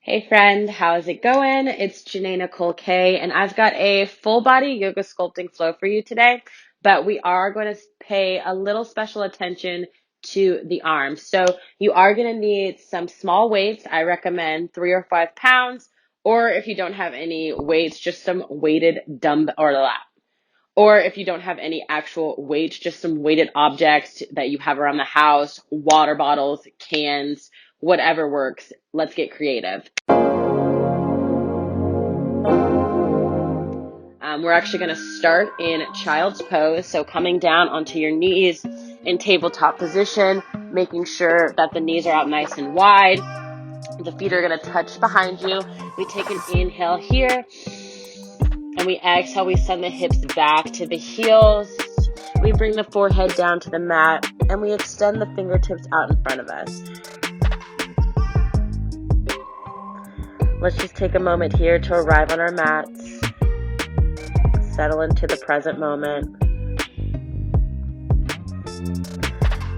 Hey friend, how's it going? It's Janae Nicole K, and I've got a full body yoga sculpting flow for you today, but we are going to pay a little special attention to the arms. So you are going to need some small weights. I recommend 3 or 5 pounds, or if you don't have any weights, just some weighted dumbbell or lat. Or if you don't have any actual weights, just some weighted objects that you have around the house, water bottles, cans, whatever works. Let's get creative. We're actually going to start in child's pose. So coming down onto your knees in tabletop position, making sure that the knees are out nice and wide. The feet are going to touch behind you. We take an inhale here. And we exhale, we send the hips back to the heels. We bring the forehead down to the mat. And we extend the fingertips out in front of us. Let's just take a moment here to arrive on our mats. Settle into the present moment.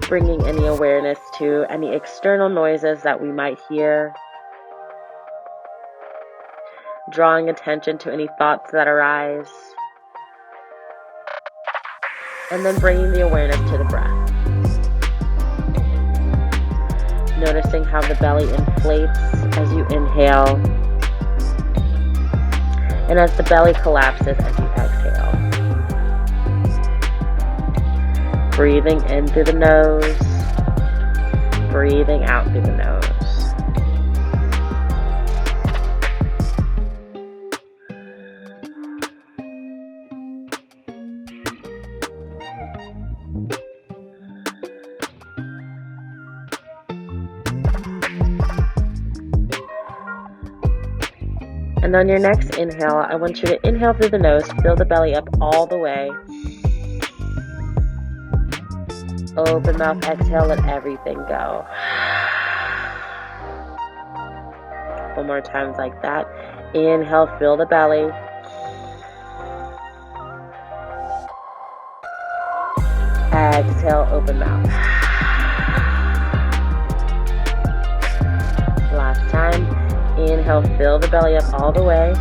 Bringing any awareness to any external noises that we might hear. Drawing attention to any thoughts that arise. And then bringing the awareness to the breath. Noticing how the belly inflates as you inhale. And as the belly collapses as you exhale. Breathing in through the nose. Breathing out through the nose. And on your next inhale, I want you to inhale through the nose, fill the belly up all the way. Open mouth, exhale, let everything go. Couple more times like that. Inhale, fill the belly. Exhale, open mouth. Last time. Inhale, fill the belly up all the way.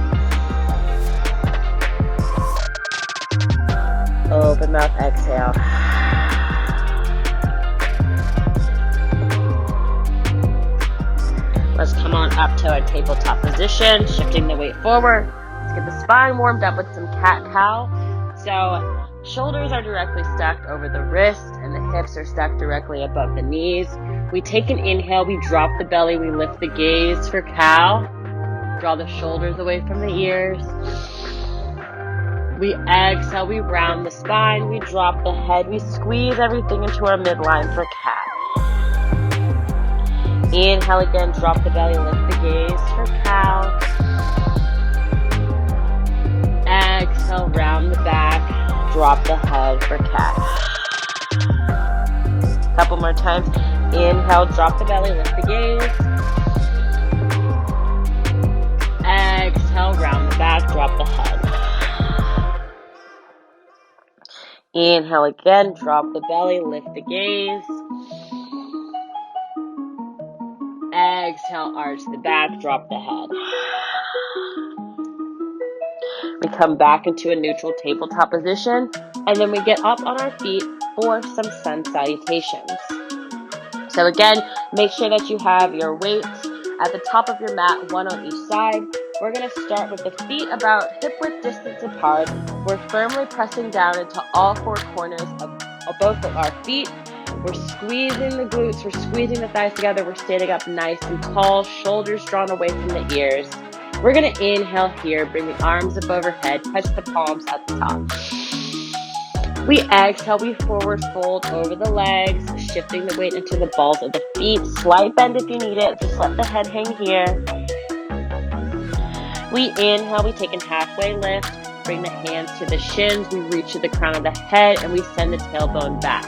Open mouth, exhale. Let's come on up to our tabletop position, shifting the weight forward. Let's get the spine warmed up with some cat-cow. So shoulders are directly stacked over the wrist, and the hips are stacked directly above the knees. We take an inhale, we drop the belly, we lift the gaze for cow. Draw the shoulders away from the ears. We exhale, we round the spine, we drop the head, we squeeze everything into our midline for cat. Inhale again, drop the belly, lift the gaze for cow. Exhale, round the back, drop the head for cat. Couple more times. Inhale, drop the belly, lift the gaze. Exhale, round the back, drop the head. Inhale again, drop the belly, lift the gaze. Exhale, arch the back, drop the head. We come back into a neutral tabletop position, and then we get up on our feet for some sun salutations. So again, make sure that you have your weights at the top of your mat, one on each side. We're going to start with the feet about hip-width distance apart. We're firmly pressing down into all four corners of both of our feet. We're squeezing the glutes, we're squeezing the thighs together. We're standing up nice and tall, shoulders drawn away from the ears. We're going to inhale here, bring the arms up overhead, touch the palms at the top. We exhale, we forward fold over the legs, shifting the weight into the balls of the feet. Slight bend if you need it, just let the head hang here. We inhale, we take a halfway lift, bring the hands to the shins, we reach to the crown of the head, and we send the tailbone back.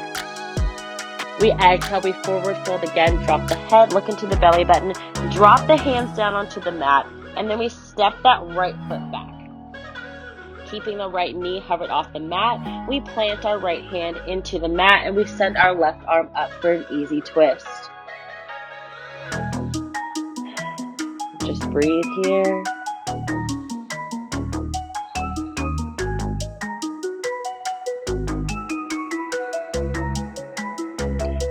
We exhale, we forward fold again, drop the head, look into the belly button, drop the hands down onto the mat, and then we step that right foot back. Keeping the right knee hovered off the mat, we plant our right hand into the mat and we send our left arm up for an easy twist. Just breathe here.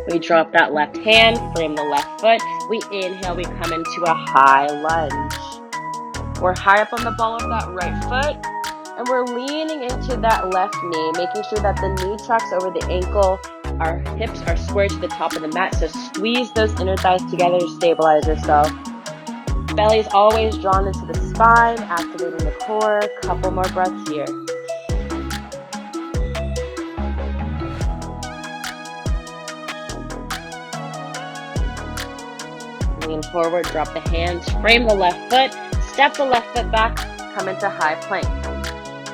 We drop that left hand, frame the left foot. We inhale, we come into a high lunge. We're high up on the ball of that right foot, and we're leaning into that left knee, making sure that the knee tracks over the ankle. Our hips are square to the top of the mat, so squeeze those inner thighs together to stabilize yourself. Belly is always drawn into the spine, activating the core. Couple more breaths here. Lean forward, drop the hands, frame the left foot, step the left foot back, come into high plank.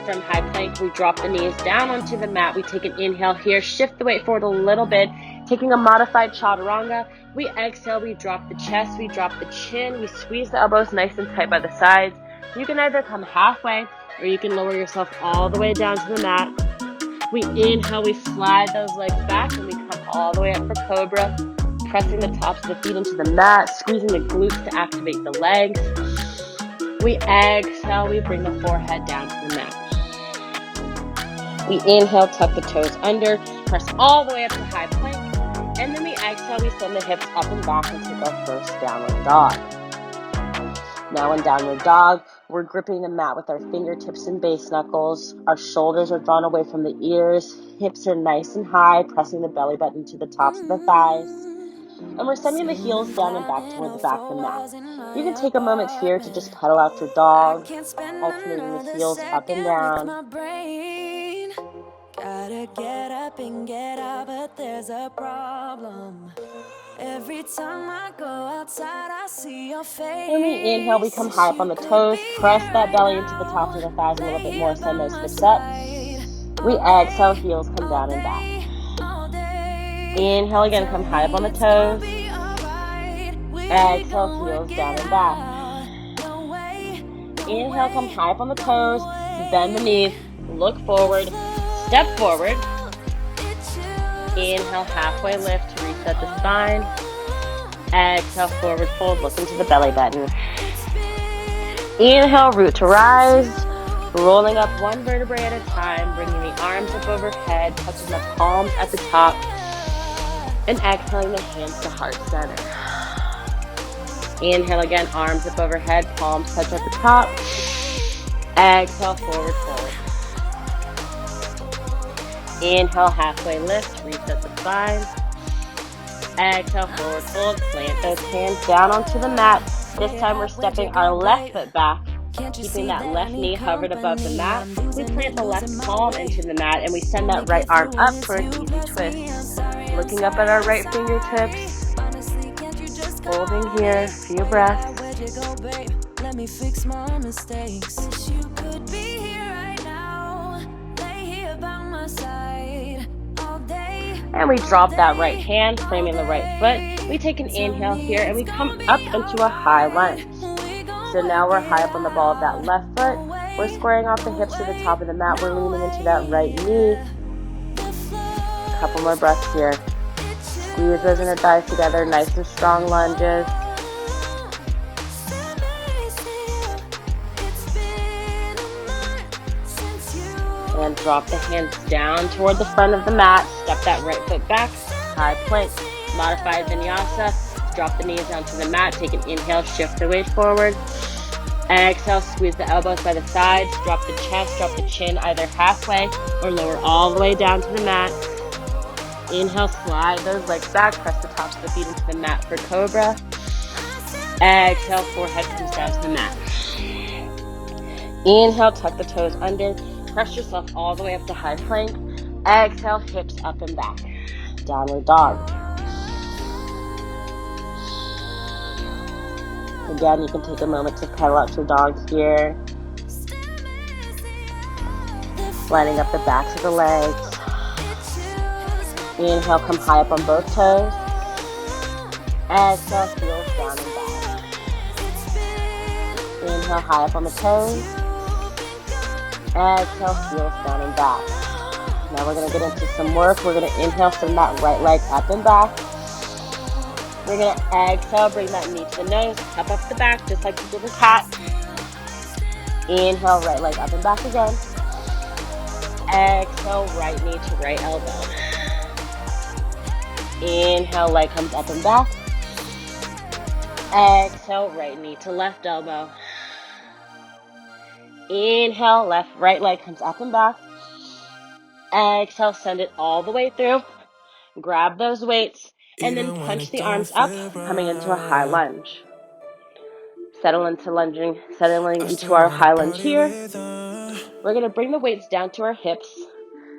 From high plank, we drop the knees down onto the mat. We take an inhale here, shift the weight forward a little bit, taking a modified chaturanga. We exhale, we drop the chest, we drop the chin, we squeeze the elbows nice and tight by the sides. You can either come halfway or you can lower yourself all the way down to the mat. We inhale, we slide those legs back, and we come all the way up for cobra, pressing the tops of the feet into the mat, squeezing the glutes to activate the legs. We exhale, we bring the forehead down to the mat. We inhale, tuck the toes under, press all the way up to high plank, and then we exhale, we send the hips up and back and take our first downward dog. Now in downward dog, we're gripping the mat with our fingertips and base knuckles. Our shoulders are drawn away from the ears, hips are nice and high, pressing the belly button to the tops of the thighs. And we're sending the heels down and back toward the back of the mat. You can take a moment here to just pedal out your dog, alternating the heels up and down. Gotta get up and get out, but there's a problem. Every time I go outside, I see your face. When we inhale, we come high up on the toes, press that belly into the tops of the thighs a little bit more, send those hips up. We exhale, heels come down and back. Inhale again, come high up on the toes. Exhale, heels down and back. Inhale, come high up on the toes, bend the knees, look forward, step forward. Inhale, halfway lift to reset the spine. Exhale, forward fold, look into the belly button. Inhale, root to rise. Rolling up one vertebrae at a time, bringing the arms up overhead, touching the palms at the top. And exhaling the hands to heart center. Inhale again, arms up overhead, palms touch at the top. Exhale, forward fold. Inhale, halfway lift, reset the spine. Exhale, forward fold, plant those hands down onto the mat. This time we're stepping our left foot back, keeping that left knee hovered above the mat. We plant the left palm into the mat and we send that right arm up for an easy twist. Looking up at our right fingertips. Holding here, a few breaths. Let me fix my mistakes. You could be here right now. Lay here by my side all day. And we drop that right hand, framing the right foot. We take an inhale here and we come up into a high lunge. So now we're high up on the ball of that left foot. We're squaring off the hips to the top of the mat. We're leaning into that right knee. Couple more breaths here. Squeeze those inner thighs together, nice and strong lunges. And drop the hands down toward the front of the mat. Step that right foot back, high plank. Modified vinyasa. Drop the knees down to the mat. Take an inhale, shift the weight forward. Exhale, squeeze the elbows by the sides. Drop the chest, drop the chin either halfway or lower all the way down to the mat. Inhale, slide those legs back, press the tops of the feet into the mat for cobra. Exhale, forehead comes down to the mat. Inhale, tuck the toes under, press yourself all the way up to high plank. Exhale, hips up and back. Downward dog. Again, you can take a moment to pedal out your dog here. Lining up the backs of the legs. Inhale, come high up on both toes. Exhale, heels down and back. Inhale, high up on the toes. Exhale, heels down and back. Now we're going to get into some work. We're going to inhale, send that right leg up and back. We're going to exhale, bring that knee to the nose, cup up the back, just like you did the cat. Inhale, right leg up and back again. Exhale, right knee to right elbow. Inhale, leg comes up and back. Exhale, right knee to left elbow. Inhale, right leg comes up and back. Exhale, send it all the way through. Grab those weights, and then punch the arms up, coming into a high lunge. Settling into our high lunge here. We're going to bring the weights down to our hips,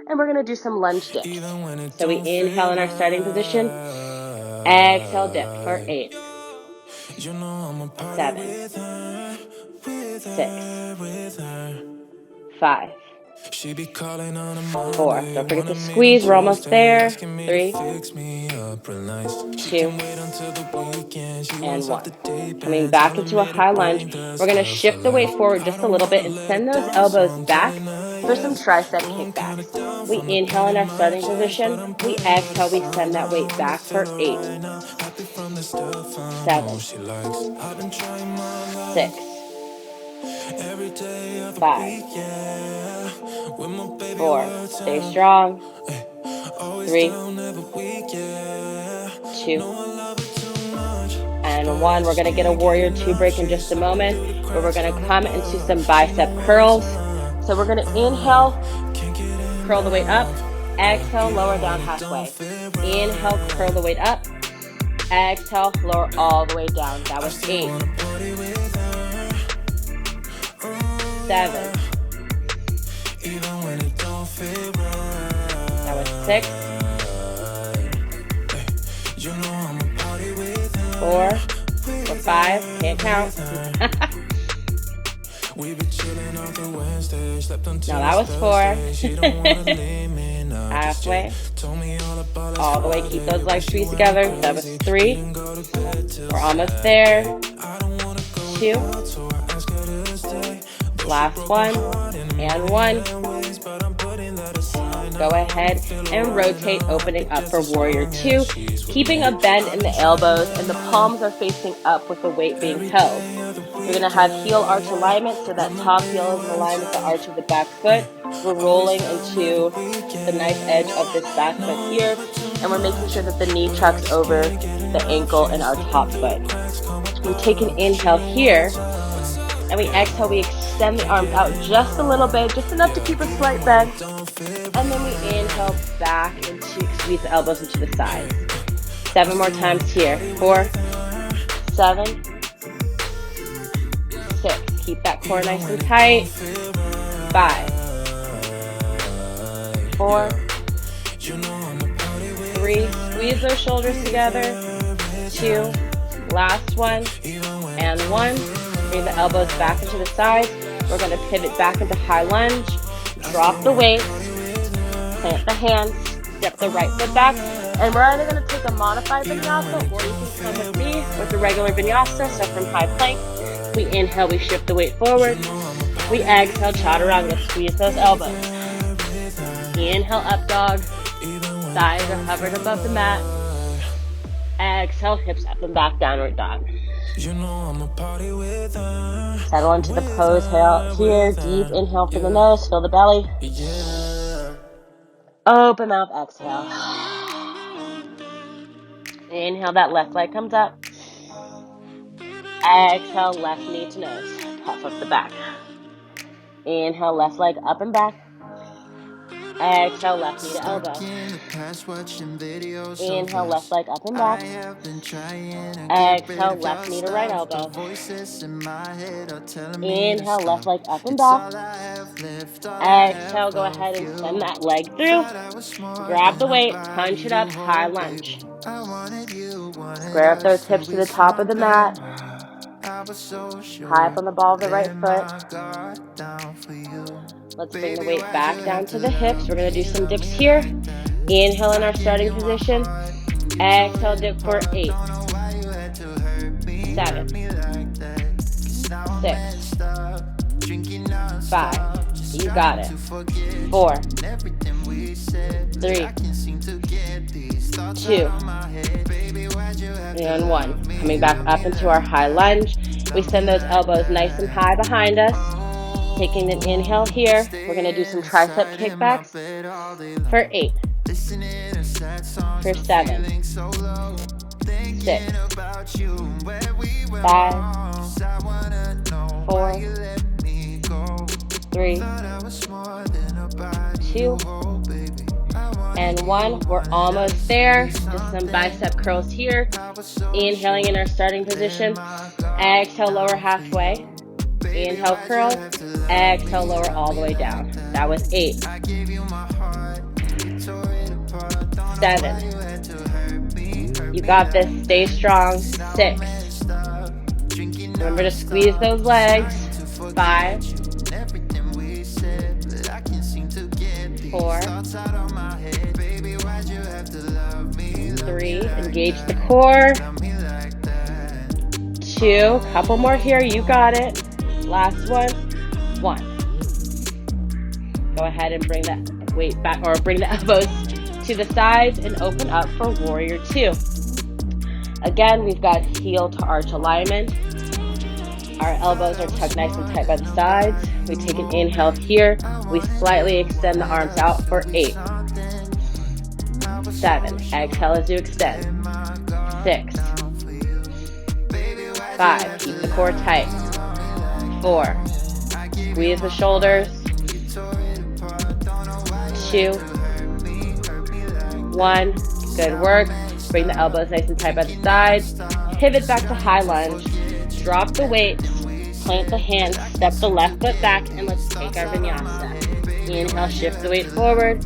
and we're going to do some lunge dips. So we inhale in our starting position. Exhale, dip for 8, 7, 6, 5, 4. Don't forget to squeeze. We're almost there. 3, 2, and 1. Coming back into a high lunge. We're going to shift the weight forward just a little bit and send those elbows back for some tricep kickbacks. We inhale in our starting position. We exhale. We send that weight back for 8, 7, 6, 5, 4. Stay strong. 3, 2, and 1. We're going to get a warrior 2 break in just a moment, where we're going to come into some bicep curls. So we're going to inhale, curl the weight up. Exhale, lower down halfway. Inhale, curl the weight up. Exhale, lower all the way down. That was 8, 7. That was 6, 4, or 5. Can't count. Now that was 4. Halfway. All the way. Keep those legs squeezed together. That was 3. We're almost there. 2. Last one. And 1. Go ahead and rotate, opening up for warrior 2. Keeping a bend in the elbows, and the palms are facing up with the weight being held. We're going to have heel arch alignment, so that top heel is in line with the arch of the back foot. We're rolling into the nice edge of this back foot here, and we're making sure that the knee tucks over the ankle in our top foot. We take an inhale here, and we exhale. We extend the arms out just a little bit, just enough to keep a slight bend. And then we inhale back into, squeeze the elbows into the sides. 7 more times here. 4, 7, 6. Keep that core nice and tight. 5, 4, 3. Squeeze those shoulders together. 2. Last one. And 1. Bring the elbows back into the sides. We're going to pivot back into high lunge. Drop the weight. Plant the hands. Step the right foot back. And we're either going to take a modified vinyasa, or you can come with me with the regular vinyasa. So from high plank, we inhale, we shift the weight forward. We exhale, chaturanga, squeeze those elbows. Inhale, up dog. Thighs are hovered above the mat. Exhale, hips up and back, downward dog. Settle into the pose here. Deep inhale from the nose, fill the belly. Open mouth, exhale. Inhale, that left leg comes up. Exhale, left knee to nose. Puff up the back. Inhale, left leg up and back. Exhale, left knee to elbow. Inhale, left leg up and back. Exhale, left knee to right elbow. Inhale, left leg up and back. Exhale, go ahead and send that leg through. Grab the weight, punch it up, high lunge. Square up those hips to the top of the mat. High up on the ball of the right foot. Let's bring the weight back down to the hips. We're going to do some dips here. Inhale in our starting position. Exhale, dip for 8, 7, 6, 5. You got it. 4, 3, 2, and 1. Coming back up into our high lunge. We send those elbows nice and high behind us. Taking an inhale here. We're going to do some tricep kickbacks for 8, for 7, 6, 5, 4, 3, 2, and 1. We're almost there. Just some bicep curls here. Inhaling in our starting position. Exhale, lower halfway. Inhale, curl. Exhale, lower all the way down. That was 8. 7. You got this. Stay strong. 6. Remember to squeeze those legs. 5. 4. 3. Engage the core. 2. Couple more here. You got it. Last one. 1. Go ahead and bring that weight back, or bring the elbows to the sides and open up for warrior 2. Again, we've got heel to arch alignment. Our elbows are tucked nice and tight by the sides. We take an inhale here. We slightly extend the arms out for 8. 7. Exhale as you extend. 6. 5. Keep the core tight. 4. Squeeze the shoulders. 2. 1. Good work. Bring the elbows nice and tight by the sides. Pivot back to high lunge. Drop the weights. Plant the hands. Step the left foot back, and let's take our vinyasa. Inhale, shift the weight forward.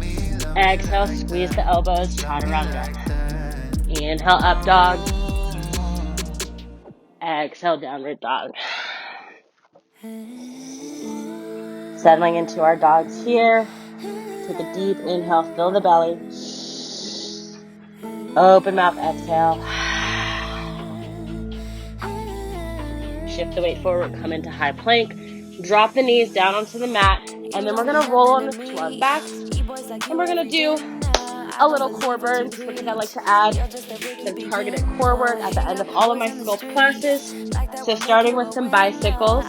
Exhale, squeeze the elbows. Chaturanga. Inhale, up dog. Exhale, downward dog. Settling into our dogs here. Take a deep inhale, fill the belly. Open mouth, exhale. Shift the weight forward, come into high plank. Drop the knees down onto the mat. And then we're going to roll onto our backs. And we're going to do a little core burn, because I like to add some targeted core work at the end of all of my sculpt classes. So starting with some bicycles.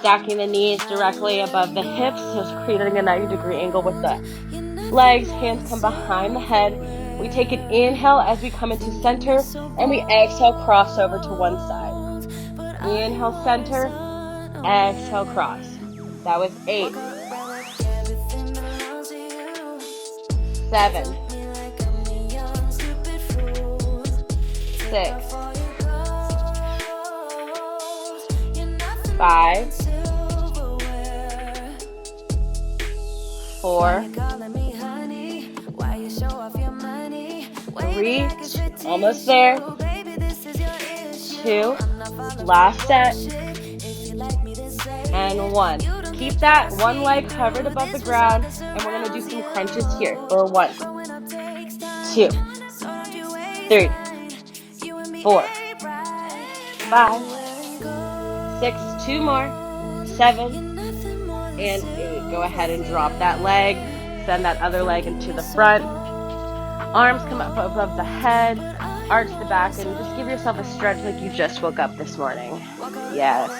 Stacking the knees directly above the hips, just creating a 90-degree angle with the legs. Hands come behind the head. We take an inhale as we come into center, and we exhale, cross over to one side. Inhale, center. Exhale, cross. That was 8. 7. 6. 5. 4. 3. Almost there. 2. Last set. And 1. Keep that one leg covered above the ground, and we're going to do some crunches here for 1, 2, 3, 4, 5, 6, 2 more, 7, and 8. Go ahead and drop that leg. Send that other leg into the front. Arms come up above the head. Arch the back, and just give yourself a stretch like you just woke up this morning. Yes.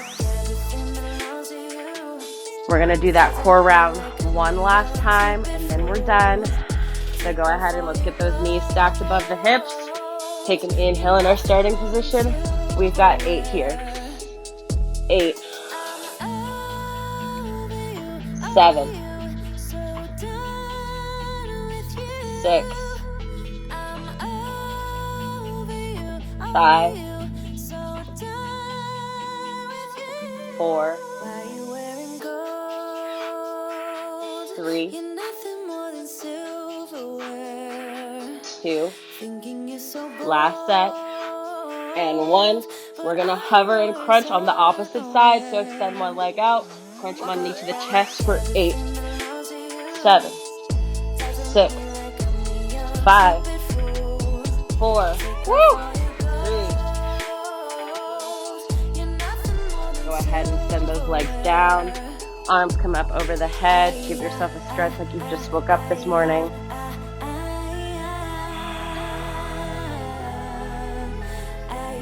We're going to do that core round one last time, and then we're done. So go ahead and let's get those knees stacked above the hips. Take an inhale in our starting position. We've got 8 here. 8. 7. 6. 5. 4. 3, 2, last set, and 1. We're going to hover and crunch on the opposite side, so extend one leg out, crunch one knee to the chest for 8, 7, 6, 5, 4, 3. Go ahead and send those legs down. Arms come up over the head. Give yourself a stretch like you just woke up this morning.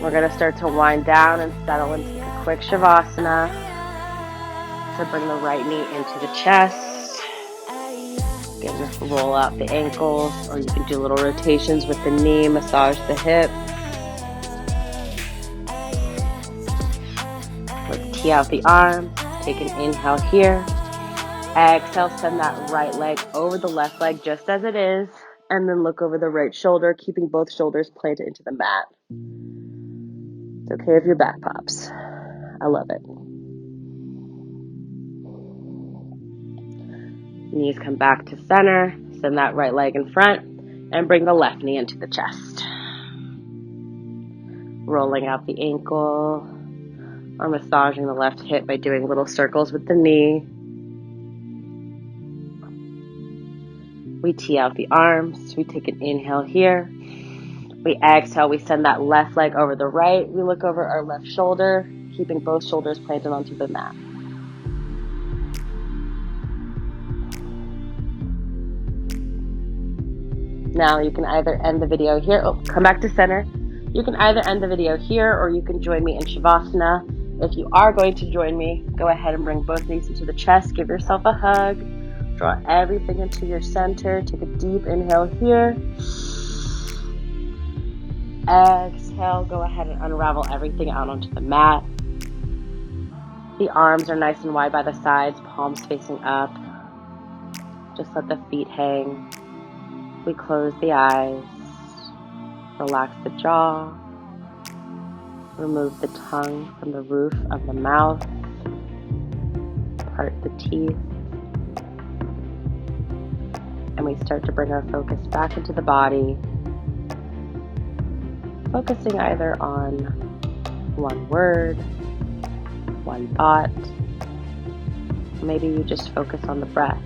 We're going to start to wind down and settle into a quick Shavasana. So bring the right knee into the chest. Again, just roll out the ankles, or you can do little rotations with the knee, massage the hips. Let's tee out the arms. Take an inhale here. Exhale, send that right leg over the left leg just as it is, and then look over the right shoulder, keeping both shoulders planted into the mat. It's okay if your back pops. I love it. Knees come back to center. Send that right leg in front and bring the left knee into the chest. Rolling out the ankle or massaging the left hip by doing little circles with the knee. We tee out the arms. We take an inhale here. We exhale. We send that left leg over the right. We look over our left shoulder, keeping both shoulders planted onto the mat. Now you can either end the video here. Come back to center. You can either end the video here or you can join me in Shavasana. If you are going to join me, go ahead and bring both knees into the chest. Give yourself a hug. Draw everything into your center. Take a deep inhale here. Exhale. Go ahead and unravel everything out onto the mat. The arms are nice and wide by the sides, palms facing up. Just let the feet hang. We close the eyes. Relax the jaw. Remove the tongue from the roof of the mouth. Part the teeth. And we start to bring our focus back into the body. Focusing either on one word, one thought. Maybe you just focus on the breath.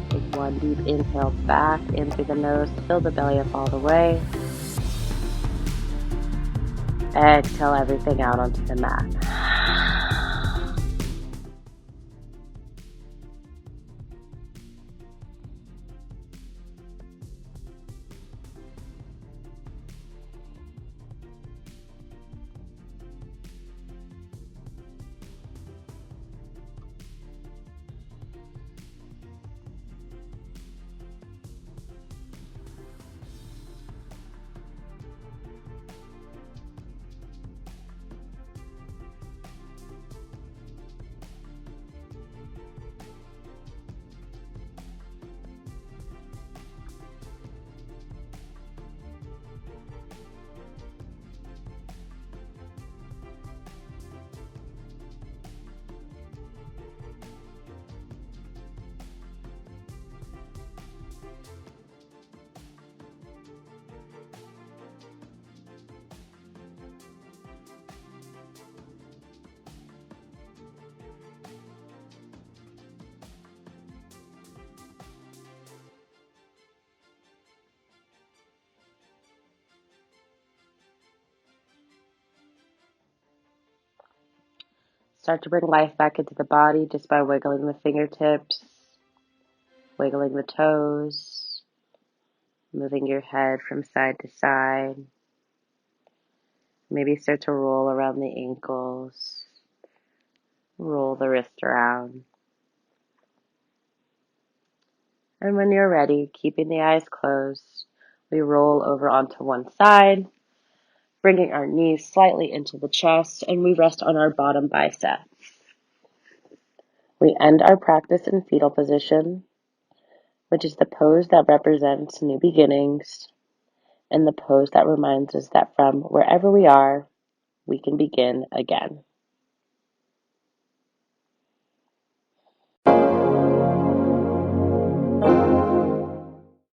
Take one deep inhale back in through the nose. Fill the belly up all the way. Exhale everything out onto the mat. Start to bring life back into the body just by wiggling the fingertips, wiggling the toes, moving your head from side to side. Maybe start to roll around the ankles, roll the wrist around. And when you're ready, keeping the eyes closed, we roll over onto one side, bringing our knees slightly into the chest, and we rest on our bottom bicep. We end our practice in fetal position, which is the pose that represents new beginnings, and the pose that reminds us that from wherever we are, we can begin again.